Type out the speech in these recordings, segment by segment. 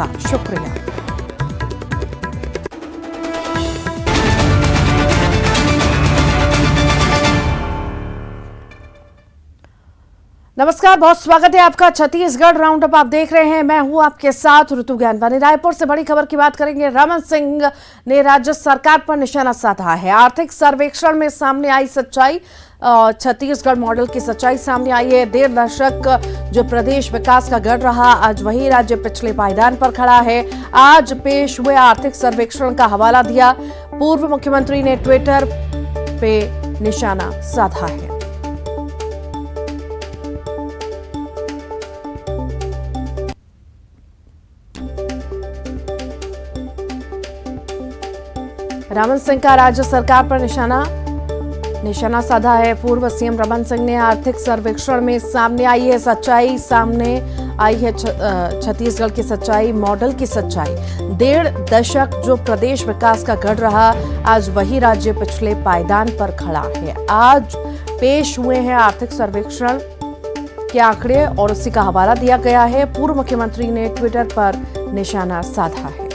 आपका शुक्रिया। नमस्कार, बहुत स्वागत है आपका छत्तीसगढ़ राउंड अप आप देख रहे हैं। मैं हूं आपके साथ ऋतु ज्ञानवानी। रायपुर से बड़ी खबर की बात करेंगे। रमन सिंह ने राज्य सरकार पर निशाना साधा है। आर्थिक सर्वेक्षण में सामने आई सच्चाई, छत्तीसगढ़ मॉडल की सच्चाई सामने आई है। 1.5 दशक जो प्रदेश विकास का गढ़ रहा, आज वही राज्य पिछले पायदान पर खड़ा है। आज पेश हुए आर्थिक सर्वेक्षण का हवाला दिया। पूर्व मुख्यमंत्री ने ट्विटर पे निशाना साधा है। रमन सिंह का राज्य सरकार पर निशाना साधा है। पूर्व सीएम रमन सिंह ने आर्थिक सर्वेक्षण में सामने आई है सच्चाई, सामने आई है छत्तीसगढ़ की सच्चाई, मॉडल की सच्चाई। 1.5 दशक जो प्रदेश विकास का गढ़ रहा, आज वही राज्य पिछले पायदान पर खड़ा है। आज पेश हुए हैं आर्थिक सर्वेक्षण के आंकड़े और उसी का हवाला दिया गया है। पूर्व मुख्यमंत्री ने ट्विटर पर निशाना साधा है।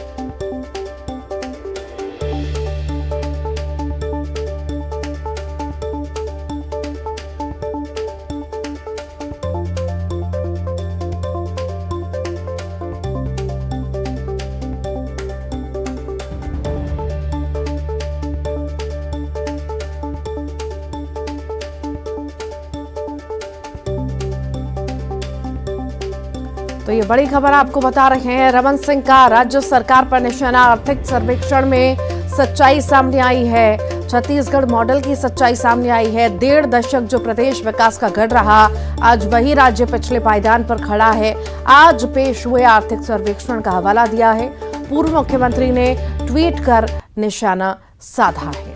तो ये बड़ी खबर आपको बता रहे हैं। रमन सिंह का राज्य सरकार पर निशाना, आर्थिक सर्वेक्षण में सच्चाई सामने आई है। छत्तीसगढ़ मॉडल की सच्चाई सामने आई है। 1.5 दशक जो प्रदेश विकास का गढ़ रहा, आज वही राज्य पिछले पायदान पर खड़ा है। आज पेश हुए आर्थिक सर्वेक्षण का हवाला दिया है। पूर्व मुख्यमंत्री ने ट्वीट कर निशाना साधा है।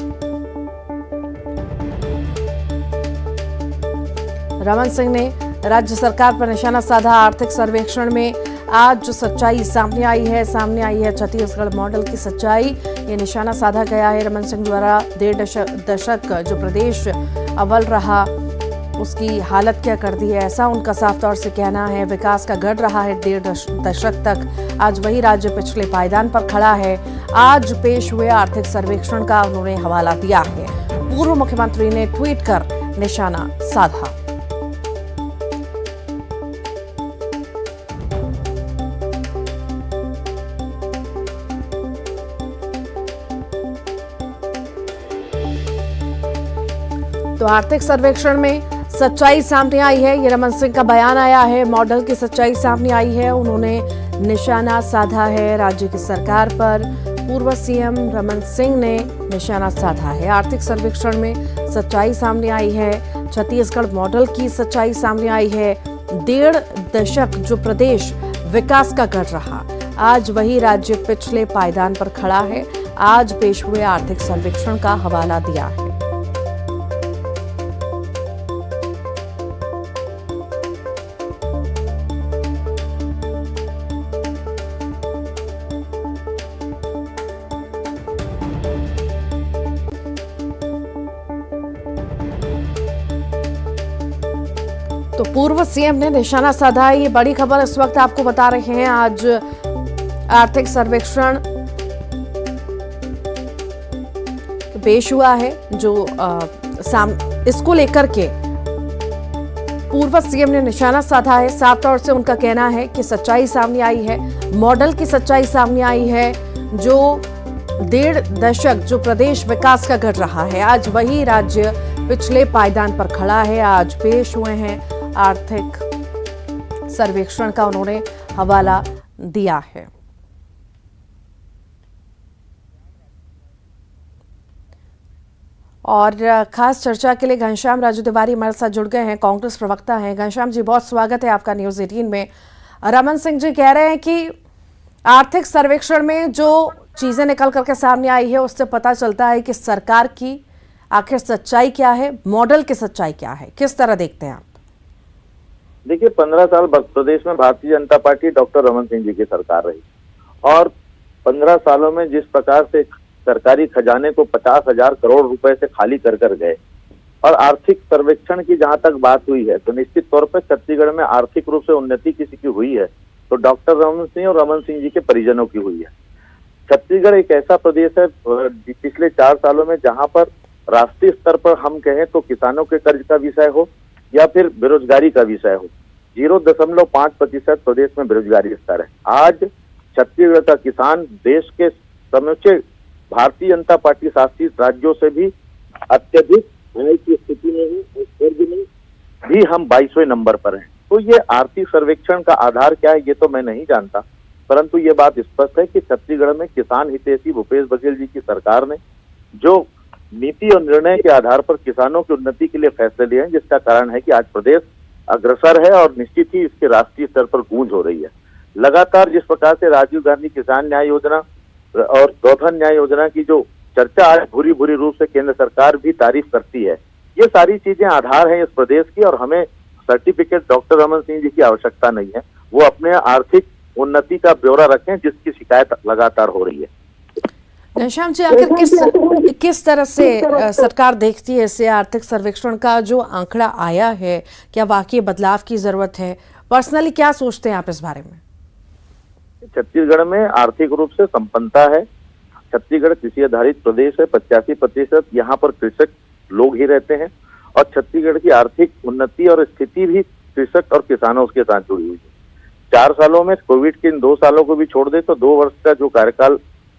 रमन सिंह ने राज्य सरकार पर निशाना साधा। आर्थिक सर्वेक्षण में आज जो सच्चाई सामने आई है छत्तीसगढ़ मॉडल की सच्चाई। ये निशाना साधा गया है रमन सिंह द्वारा। 1.5 दशक जो प्रदेश अव्वल रहा, उसकी हालत क्या कर दी है, ऐसा उनका साफ तौर से कहना है। विकास का गढ़ रहा है 1.5 दशक तक, आज वही राज्य पिछले पायदान पर खड़ा है। आज पेश हुए आर्थिक सर्वेक्षण का उन्होंने हवाला दिया है। पूर्व मुख्यमंत्री ने ट्वीट कर निशाना साधा। तो आर्थिक सर्वेक्षण में सच्चाई सामने आई है, ये रमन सिंह का बयान आया है। मॉडल की सच्चाई सामने आई है, उन्होंने निशाना साधा है राज्य की सरकार पर। पूर्व सीएम रमन सिंह ने निशाना साधा है। आर्थिक सर्वेक्षण में सच्चाई सामने आई है। छत्तीसगढ़ मॉडल की सच्चाई सामने आई है। 1.5 दशक जो प्रदेश विकास का गढ़ रहा, आज वही राज्य पिछले पायदान पर खड़ा है। आज पेश हुए आर्थिक सर्वेक्षण का हवाला दिया है। तो पूर्व सीएम ने निशाना साधा। ये बड़ी खबर इस वक्त आपको बता रहे हैं। आज आर्थिक सर्वेक्षण पेश हुआ है जो इसको लेकर के पूर्व सीएम ने निशाना साधा है। साफ तौर से उनका कहना है कि सच्चाई सामने आई है, मॉडल की सच्चाई सामने आई है। जो 1.5 दशक जो प्रदेश विकास का गढ़ रहा है, आज वही राज्य पिछले पायदान पर खड़ा है। आज पेश हुए हैं आर्थिक सर्वेक्षण का उन्होंने हवाला दिया है। और खास चर्चा के लिए घनश्याम राजू तिवारी हमारे साथ जुड़ गए हैं, कांग्रेस प्रवक्ता हैं। घनश्याम जी, बहुत स्वागत है आपका न्यूज़ 18 में। रमन सिंह जी कह रहे हैं कि आर्थिक सर्वेक्षण में जो चीजें निकल करके सामने आई है, उससे पता चलता है कि सरकार की आखिर सच्चाई क्या है, मॉडल की सच्चाई क्या है। किस तरह देखते हैं आप? देखिए, 15 साल प्रदेश में भारतीय जनता पार्टी डॉक्टर रमन सिंह जी की सरकार रही और 15 सालों में जिस प्रकार से सरकारी खजाने को 50,000 करोड़ रुपए से खाली कर गए और आर्थिक सर्वेक्षण की जहां तक बात हुई है, तो निश्चित तौर पर छत्तीसगढ़ में आर्थिक रूप से उन्नति किसी की हुई है तो डॉक्टर रमन सिंह और रमन सिंह जी के परिजनों की हुई है। छत्तीसगढ़ एक ऐसा प्रदेश है पिछले 4 सालों में जहां पर राष्ट्रीय स्तर पर हम कहें तो किसानों के कर्ज का विषय हो या फिर बेरोजगारी का विषय हो, 0.5% प्रदेश में बेरोजगारी स्तर है। आज छत्तीसगढ़ का किसान देश के समूचे भारतीय जनता पार्टी शासित राज्यों से भी अत्यधिक आय की स्थिति में है और कर्ज में भी हम 22वें नंबर पर हैं। तो ये आर्थिक सर्वेक्षण का आधार क्या है ये तो मैं नहीं जानता, परंतु ये बात स्पष्ट है कि छत्तीसगढ़ में किसान हितैषी भूपेश बघेल जी की सरकार ने जो नीति और निर्णय के आधार पर किसानों की उन्नति के लिए फैसले लिए हैं, जिसका कारण है कि आज प्रदेश अग्रसर है और निश्चित ही इसके राष्ट्रीय स्तर पर गूंज हो रही है। लगातार जिस प्रकार से राजीव गांधी किसान न्याय योजना और गोधन न्याय योजना की जो चर्चा आज भूरी भूरी रूप से केंद्र सरकार भी तारीफ करती है, ये सारी चीजें आधार हैं इस प्रदेश की और हमें सर्टिफिकेट डॉक्टर रमन सिंह जी की आवश्यकता नहीं है। वो अपने आर्थिक उन्नति का ब्यौरा रखें जिसकी शिकायत लगातार हो रही है। घनश्याम जी, आखिर किस तरह से सरकार देखती है इसे आर्थिक सर्वेक्षण का जो आंकड़ा आया है, क्या वाकई बदलाव की जरूरत है? पर्सनली क्या सोचते हैं आप इस बारे में? छत्तीसगढ़ में आर्थिक रूप से संपन्नता है। छत्तीसगढ़ कृषि आधारित प्रदेश है, 85% यहाँ पर कृषक लोग ही रहते हैं और छत्तीसगढ़ की आर्थिक उन्नति और स्थिति भी कृषक और किसानों के साथ जुड़ी हुई है। 4 सालों में कोविड के इन 2 सालों को भी छोड़ दे तो 2 वर्ष का जो कार्यकाल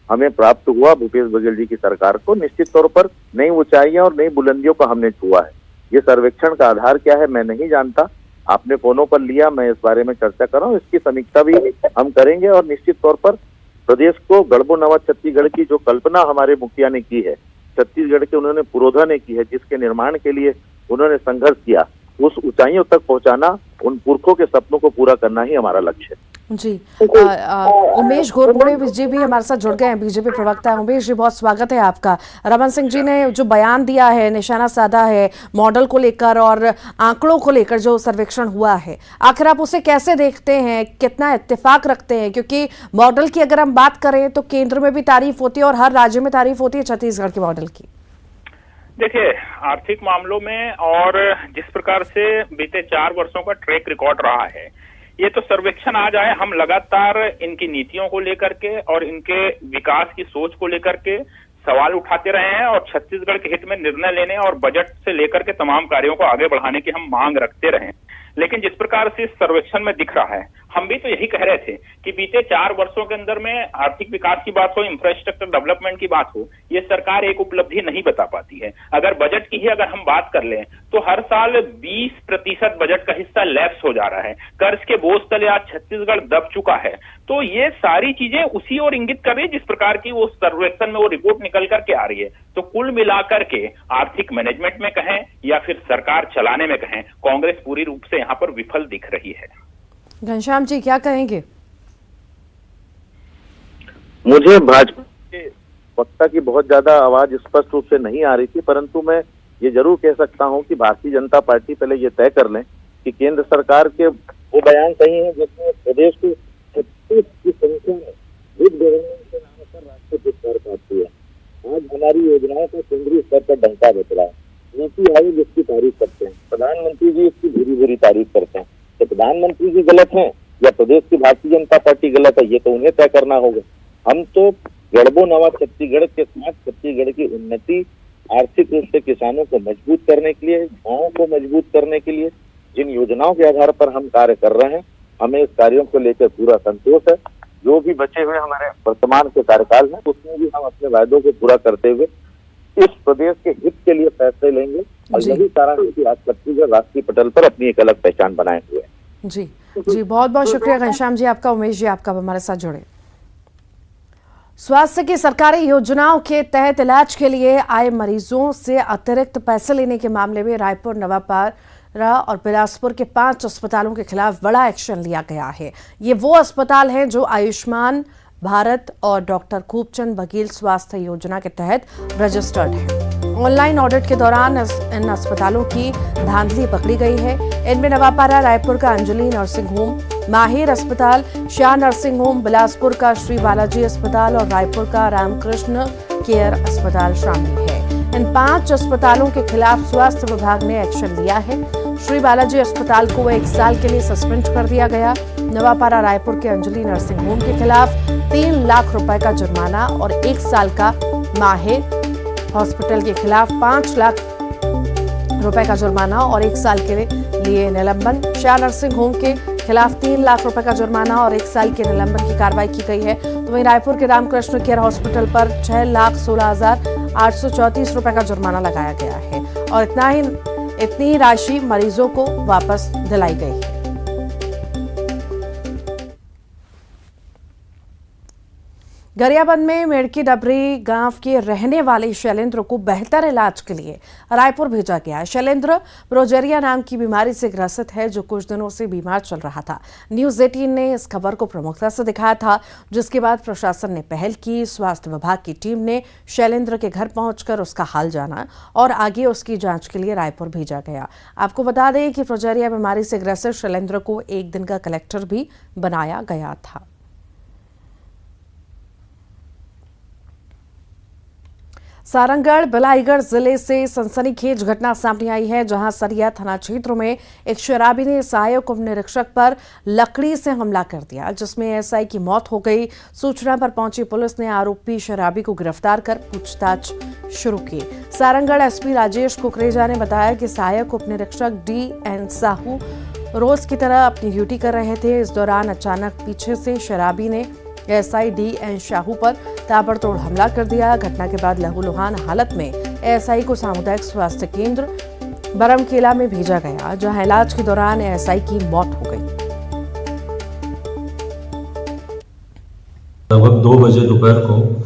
हमें प्राप्त हुआ भूपेश बघेल जी की सरकार को, निश्चित तौर पर नई ऊंचाइयां और नई बुलंदियों को हमने छुआ है। ये सर्वेक्षण का आधार क्या है मैं नहीं जानता, आपने फोनों पर लिया, मैं इस बारे में चर्चा कर रहा हूँ, इसकी समीक्षा भी हम करेंगे और निश्चित तौर पर प्रदेश को गढ़बो नवा छत्तीसगढ़ की जो कल्पना हमारे मुखिया ने की है, छत्तीसगढ़ के उन्होंने पुरोधा ने की है, जिसके निर्माण के लिए उन्होंने संघर्ष किया, उस ऊंचाइयों तक पहुंचाना, उन पुरखों के सपनों को पूरा करना ही हमारा लक्ष्य है। जी, उमेश घोरपड़े जी भी हमारे साथ जुड़ गए हैं, बीजेपी प्रवक्ता। उमेश जी, बहुत स्वागत है आपका। रमन सिंह जी ने जो बयान दिया है, निशाना साधा है मॉडल को लेकर और आंकड़ों को लेकर जो सर्वेक्षण हुआ है, आखिर आप उसे कैसे देखते हैं, कितना इत्तेफाक रखते हैं? क्योंकि मॉडल की अगर हम बात करें तो केंद्र में भी तारीफ होती है और हर राज्य में तारीफ होती है छत्तीसगढ़ के मॉडल की। देखिए, आर्थिक मामलों में और जिस प्रकार से बीते 4 वर्षों का ट्रैक रिकॉर्ड रहा है, ये तो सर्वेक्षण आ जाए, हम लगातार इनकी नीतियों को लेकर के और इनके विकास की सोच को लेकर के सवाल उठाते रहे हैं और छत्तीसगढ़ के हित में निर्णय लेने और बजट से लेकर के तमाम कार्यों को आगे बढ़ाने की हम मांग रखते रहे। लेकिन जिस प्रकार से इस सर्वेक्षण में दिख रहा है, हम भी तो यही कह रहे थे कि बीते 4 वर्षों के अंदर में आर्थिक विकास की बात हो, इंफ्रास्ट्रक्चर डेवलपमेंट की बात हो, ये सरकार एक उपलब्धि नहीं बता पाती है। अगर बजट की ही अगर हम बात कर लें तो हर साल 20% बजट का हिस्सा लैप्स हो जा रहा है। कर्ज के बोझ तले आज छत्तीसगढ़ दब चुका है। तो ये सारी चीजें उसी ओर इंगित कर रही है जिस प्रकार की वो सर्वेक्षण में वो रिपोर्ट निकल करके आ रही है। तो कुल मिलाकर के आर्थिक मैनेजमेंट में कहें या फिर सरकार चलाने में कहें, कांग्रेस पूरी रूप से यहाँ पर विफल दिख रही है। घनश्याम जी, क्या कहेंगे? मुझे भाजपा के वक्ता की बहुत ज्यादा आवाज स्पष्ट रूप से नहीं आ रही थी, परंतु मैं ये जरूर कह सकता हूं कि भारतीय जनता पार्टी पहले ये तय कर लें कि केंद्र सरकार के वो बयान सही है जिसमें प्रदेश की 36 की संख्या में गुड गवर्नेंस के नाम पर राष्ट्रीय पुरस्कार प्राप्त हुआ। आज हमारी योजनाओं का केंद्रीय स्तर पर डंका बज रहा है। नीति आयोग इसकी तारीफ करते हैं, प्रधानमंत्री जी इसकी भूरी भूरी तारीफ करते हैं। तो प्रधानमंत्री जी गलत हैं या प्रदेश की भारतीय जनता पार्टी गलत है, ये तो उन्हें तय करना होगा। हम तो गढ़बो नवा छत्तीसगढ़ के साथ छत्तीसगढ़ की उन्नति, आर्थिक रूप से किसानों को मजबूत करने के लिए, गाँव को मजबूत करने के लिए जिन योजनाओं के आधार पर हम कार्य कर रहे हैं, हमें इस कार्यों को लेकर पूरा संतोष है। जो भी बचे हुए हमारे वर्तमान के कार्यकाल में, उसमें भी हम अपने वायदों को पूरा करते हुए इस प्रदेश के हित के लिए फैसले लेंगे और यही कारण है कि आज छत्तीसगढ़ राष्ट्रीय पटल पर अपनी एक अलग पहचान बनाए हुए है। जी जी, बहुत बहुत शुक्रिया घनश्याम जी आपका, उमेश जी आपका हमारे साथ जुड़े। स्वास्थ्य की सरकारी योजनाओं के तहत इलाज के लिए आए मरीजों से अतिरिक्त पैसे लेने के मामले में रायपुर, नवापारा और बिलासपुर के 5 अस्पतालों के खिलाफ बड़ा एक्शन लिया गया है। ये वो अस्पताल हैं जो आयुष्मान भारत और डॉक्टर खूबचंद बघेल स्वास्थ्य योजना के तहत रजिस्टर्ड है। ऑनलाइन ऑडिट के दौरान इन अस्पतालों की धांधली पकड़ी गई है। इनमें नवापारा रायपुर का अंजलि नर्सिंग होम, माहिर अस्पताल, शाह नर्सिंग होम, बिलासपुर का श्री बालाजी अस्पताल और रायपुर का रामकृष्ण केयर अस्पताल शामिल है। इन 5 अस्पतालों के खिलाफ स्वास्थ्य विभाग ने एक्शन लिया है। श्री बालाजी अस्पताल को 1 साल के लिए सस्पेंड कर दिया गया। नवापारा रायपुर के अंजलि नर्सिंग होम के खिलाफ 3 लाख रुपए का जुर्माना और 1 साल का माहिर हॉस्पिटल के खिलाफ 5 लाख रुपए का जुर्माना और 1 साल के लिए निलंबन। शाह नर्सिंग होम के खिलाफ 3 लाख रुपए का जुर्माना और 1 साल के निलंबन की कार्रवाई की गई है। तो वहीं रायपुर के रामकृष्ण केयर हॉस्पिटल पर 6,16,834 रुपए का जुर्माना लगाया गया है और इतनी ही राशि मरीजों को वापस दिलाई गई है। गरियाबंद में मेड़की डबरी गांव के रहने वाले शैलेंद्र को बेहतर इलाज के लिए रायपुर भेजा गया है। शैलेंद्र प्रोजेरिया नाम की बीमारी से ग्रसित है, जो कुछ दिनों से बीमार चल रहा था। न्यूज़ 18 ने इस खबर को प्रमुखता से दिखाया था, जिसके बाद प्रशासन ने पहल की। स्वास्थ्य विभाग की टीम ने शैलेंद्र के घर पहुंचकर उसका हाल जाना और आगे उसकी जांच के लिए रायपुर भेजा गया। आपको बता दें कि प्रोजेरिया बीमारी से ग्रसित शैलेंद्र को 1 दिन का कलेक्टर भी बनाया गया था। सारंगढ़ बिलाईगढ़ जिले से सनसनीखेज घटना सामने आई है, जहां सरिया थाना क्षेत्र में एक शराबी ने सहायक उप निरीक्षक पर लकड़ी से हमला कर दिया, जिसमें एसआई की मौत हो गई। सूचना पर पहुंची पुलिस ने आरोपी शराबी को गिरफ्तार कर पूछताछ शुरू की। सारंगढ़ एसपी राजेश कुकरेजा ने बताया कि सहायक उप निरीक्षक DN साहू रोज की तरह अपनी ड्यूटी कर रहे थे। इस दौरान अचानक पीछे से शराबी ने एसआई DN साहू पर ताबड़तोड़ हमला कर दिया। घटना के बाद लहूलुहान हालत में एसआई को सामुदायिक स्वास्थ्य केंद्र बरमकेला में भेजा गया, जहां इलाज के दौरान एसआई की मौत हो गई। लगभग 2 बजे दोपहर को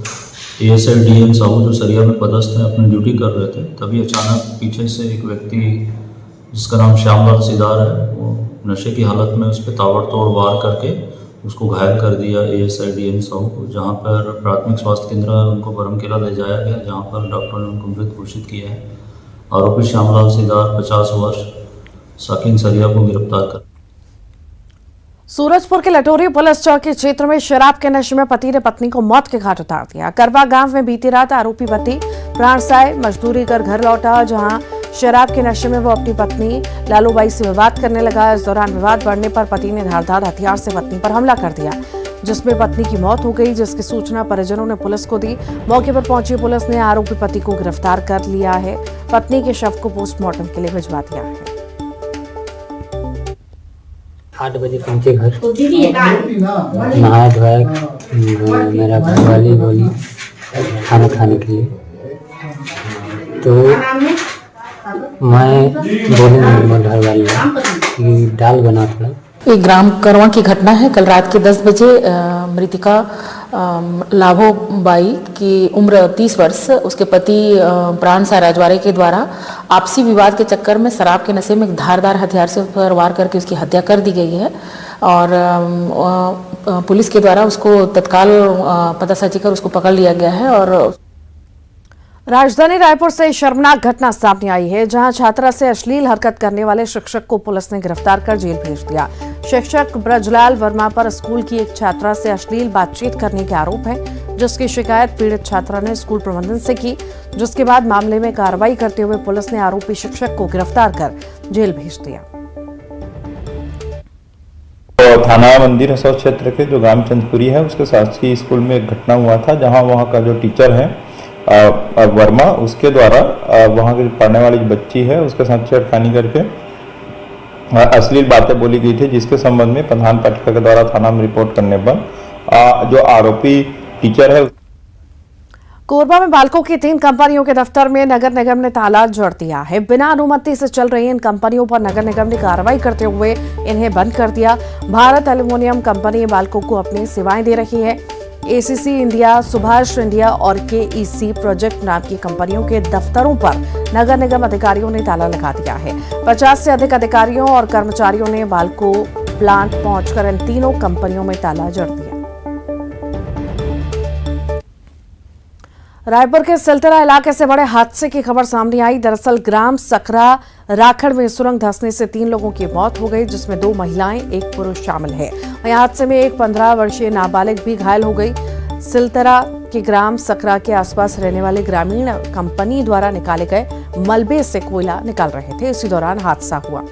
एएसआई DN साहू जो सरिया में पदस्थ हैं अपनी ड्यूटी कर रहे थे, तभी अचानक पीछे से एक व्यक्ति जिसका नाम श्यामलाल सीदार है, वो नशे की हालत में उस पर ताबड़तोड़ वार करके उसको घायल कर दिया एएसआई DN साहू को, जहाँ पर प्राथमिक स्वास्थ्य केंद्र उनको बरमकेला ले जाया गया, जहाँ पर डॉक्टर ने उनको मृत घोषित किया है। आरोपी श्यामलाल सीदार 50 वर्ष साकिन सरिया को गिरफ्तार कर। सूरजपुर के लटोरी पुलिस चौकी क्षेत्र में शराब के नशे में पति ने पत्नी को मौत के घाट उतार दिया। करवा गांव में बीती रात आरोपी पति प्राणसाय मजदूरी कर घर लौटा, जहां शराब के नशे में वो अपनी पत्नी लालूबाई से विवाद करने लगा। इस दौरान विवाद बढ़ने पर पति ने धारदार हथियार से पत्नी पर हमला कर दिया, जिसमें पत्नी की मौत हो गई, जिसकी सूचना परिजनों ने पुलिस को दी। मौके पर पहुंची पुलिस ने आरोपी पति को गिरफ्तार कर लिया है। पत्नी के शव को पोस्टमार्टम के लिए भिजवा दिया है। 8 बजे पहुंचे घर, नहाया धोया, मेरा घरवाली बोली खाना खाने के लिए, तो मैं बोली घरवाली कि दाल बना थोड़ा। एक ग्राम करवा की घटना है। कल रात के 10 बजे मृतिका लाभो बाई की उम्र 30 वर्ष, उसके पति प्राण साय राजवाड़े के द्वारा आपसी विवाद के चक्कर में शराब के नशे में धारदार हथियार से उस पर वार करके उसकी हत्या कर दी गई है और पुलिस के द्वारा उसको तत्काल पतासाजी कर उसको पकड़ लिया गया है। और राजधानी रायपुर से शर्मनाक घटना सामने आई है, जहां छात्रा से अश्लील हरकत करने वाले शिक्षक को पुलिस ने गिरफ्तार कर जेल भेज दिया। शिक्षक ब्रजलाल वर्मा पर स्कूल की एक छात्रा से अश्लील बातचीत करने के आरोप है, जिसकी शिकायत पीड़ित छात्रा ने स्कूल प्रबंधन से की, जिसके बाद मामले में कार्रवाई करते हुए पुलिस ने आरोपी शिक्षक को गिरफ्तार कर जेल भेज दिया। थाना मंदिर हसौद क्षेत्र के जो ग्राम चंदपुरी है, उसके शासकीय स्कूल में एक घटना हुआ था, जहां वहां का जो टीचर है वर्मा, उसके द्वारा वहाँ की पढ़ने वाली बच्ची है उसके साथ छेड़खानी करके अश्लील बातें बोली गई थी, जिसके संबंध में प्रधान पाठिका के द्वारा थाना में रिपोर्ट करने पर जो आरोपी टीचर है। कोरबा में बालकों की 3 कंपनियों के दफ्तर में नगर निगम ने ताला जड़ दिया है। बिना अनुमति से चल रही इन कंपनियों पर नगर निगम ने कार्रवाई करते हुए इन्हें बंद कर दिया। भारत एल्युमिनियम कंपनी बालकों को अपनी सेवाएं दे रही है। ACC इंडिया, सुभाष इंडिया और KEC प्रोजेक्ट नाम की कंपनियों के दफ्तरों पर नगर निगम अधिकारियों ने ताला लगा दिया है। 50 से अधिक अधिकारियों और कर्मचारियों ने बालको प्लांट पहुंचकर इन तीनों कंपनियों में ताला जड़ दिया। रायपुर के सिलतरा इलाके से बड़े हादसे की खबर सामने आई। दरअसल ग्राम सकरा राखड़ में सुरंग धंसने से 3 लोगों की मौत हो गई, जिसमें 2 महिलाएं, 1 पुरुष शामिल है। वहीं हादसे में एक 15 वर्षीय नाबालिग भी घायल हो गई। सिलतरा के ग्राम सकरा के आसपास रहने वाले ग्रामीण कंपनी द्वारा निकाले गए मलबे से कोयला निकाल रहे थे। इसी दौरान हादसा हुआ।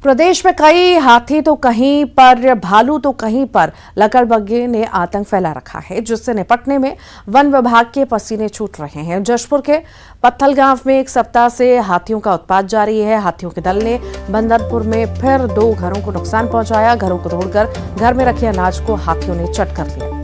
प्रदेश में कई हाथी तो कहीं पर, भालू तो कहीं पर लकड़बग्घे ने आतंक फैला रखा है, जिससे निपटने में वन विभाग के पसीने छूट रहे हैं। जशपुर के पत्थल गांव में एक सप्ताह से हाथियों का उत्पात जारी है। हाथियों के दल ने बंदरपुर में फिर 2 घरों को नुकसान पहुंचाया। घरों को तोड़कर घर में रखे अनाज को हाथियों ने चट कर लिया।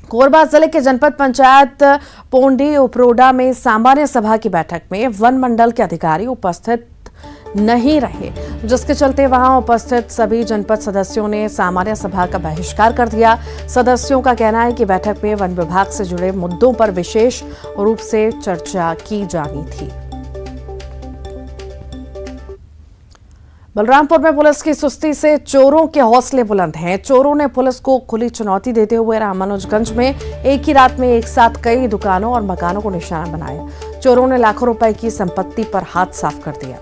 कोरबा जिले के जनपद पंचायत पोंडी उपरोडा में सामान्य सभा की बैठक में वन मंडल के अधिकारी उपस्थित नहीं रहे, जिसके चलते वहां उपस्थित सभी जनपद सदस्यों ने सामान्य सभा का बहिष्कार कर दिया। सदस्यों का कहना है कि बैठक में वन विभाग से जुड़े मुद्दों पर विशेष रूप से चर्चा की जानी थी। बलरामपुर में पुलिस की सुस्ती से चोरों के हौसले बुलंद हैं। चोरों ने पुलिस को खुली चुनौती देते हुए रामानुजगंज में एक ही रात में एक साथ कई दुकानों और मकानों को निशाना बनाया। चोरों ने लाखों रुपए की संपत्ति पर हाथ साफ कर दिया।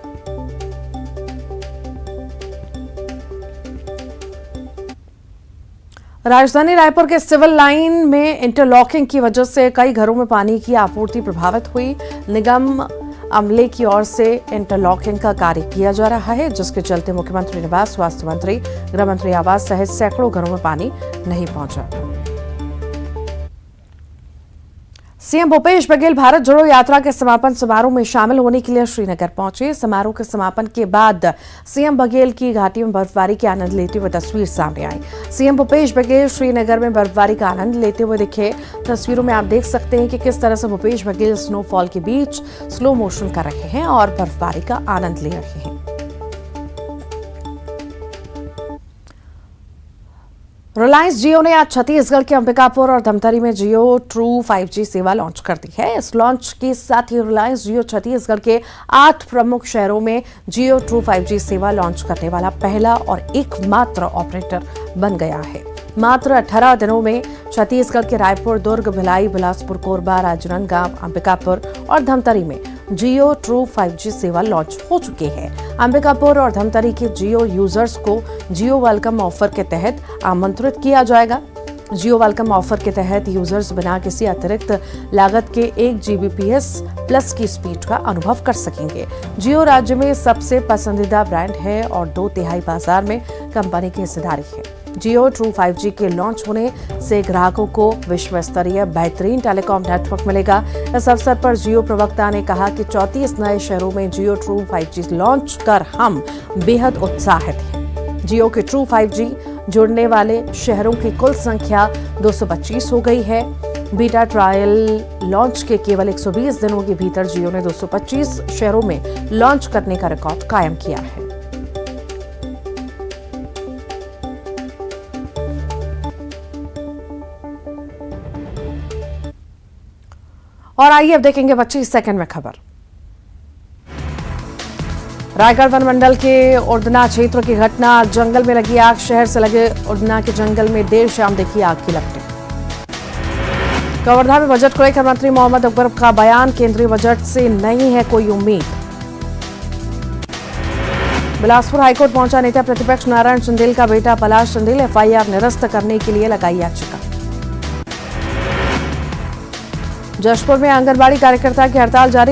राजधानी रायपुर के सिविल लाइन में इंटरलॉकिंग की वजह से कई घरों में पानी की आपूर्ति प्रभावित हुई। निगम अमले की ओर से इंटरलॉकिंग का कार्य किया जा रहा है, जिसके चलते मुख्यमंत्री निवास, स्वास्थ्य मंत्री, गृह मंत्री आवास सहित सैकड़ों घरों में पानी नहीं पहुंचा। सीएम भूपेश बघेल भारत जोड़ो यात्रा के समापन समारोह में शामिल होने के लिए श्रीनगर पहुंचे। समारोह के समापन के बाद सीएम बघेल की घाटी में बर्फबारी के आनंद लेते हुए तस्वीर सामने आई। सीएम भूपेश बघेल श्रीनगर में बर्फबारी का आनंद लेते हुए दिखे। तस्वीरों में आप देख सकते हैं कि किस तरह से भूपेश बघेल स्नोफॉल के बीच स्लो मोशन कर रहे हैं और बर्फबारी का आनंद ले रहे हैं। रिलायंस जियो ने आज छत्तीसगढ़ के अंबिकापुर और धमतरी में जियो ट्रू 5G सेवा लॉन्च कर दी है। इस लॉन्च के साथ ही रिलायंस जियो छत्तीसगढ़ के 8 प्रमुख शहरों में जियो ट्रू 5G सेवा लॉन्च करने वाला पहला और एकमात्र ऑपरेटर बन गया है। मात्र 18 दिनों में छत्तीसगढ़ के रायपुर, दुर्ग, भिलाई, बिलासपुर, कोरबा, राजनांदगांव, अंबिकापुर और धमतरी में जियो ट्रू 5G सेवा लॉन्च हो चुकी है। अंबिकापुर और धमतरी के जियो यूजर्स को जियो वेलकम ऑफर के तहत आमंत्रित किया जाएगा। जियो वेलकम ऑफर के तहत यूजर्स बिना किसी अतिरिक्त लागत के 1 Gbps प्लस की स्पीड का अनुभव कर सकेंगे। जियो राज्य में सबसे पसंदीदा ब्रांड है और 2/3 बाजार में कंपनी की हिस्सेदारी है। जियो ट्रू 5G के लॉन्च होने से ग्राहकों को विश्व स्तरीय बेहतरीन टेलीकॉम नेटवर्क मिलेगा। इस अवसर पर जियो प्रवक्ता ने कहा कि 34 नए शहरों में जियो ट्रू 5G लॉन्च कर हम बेहद उत्साहित हैं। जियो के ट्रू 5G जुड़ने वाले शहरों की कुल संख्या 225 हो गई है। बीटा ट्रायल लॉन्च के केवल 120 दिनों के भीतर जियो ने 225 शहरों में लॉन्च करने का रिकॉर्ड कायम किया है। और आइए अब देखेंगे 25 सेकंड में खबर। रायगढ़ वन मंडल के उड़दना क्षेत्र की घटना, जंगल में लगी आग। शहर से लगे उड़दना के जंगल में देर शाम देखी आग की लपटें। कवर्धा में बजट को लेकर मंत्री मोहम्मद अकबर का बयान, केंद्रीय बजट से नहीं है कोई उम्मीद। बिलासपुर हाईकोर्ट पहुंचा नेता प्रतिपक्ष नारायण चंदेल का बेटा पलाश चंदेल, FIR निरस्त करने के लिए लगाई याचिका। जशपुर में आंगनबाड़ी कार्यकर्ता की हड़ताल जारी।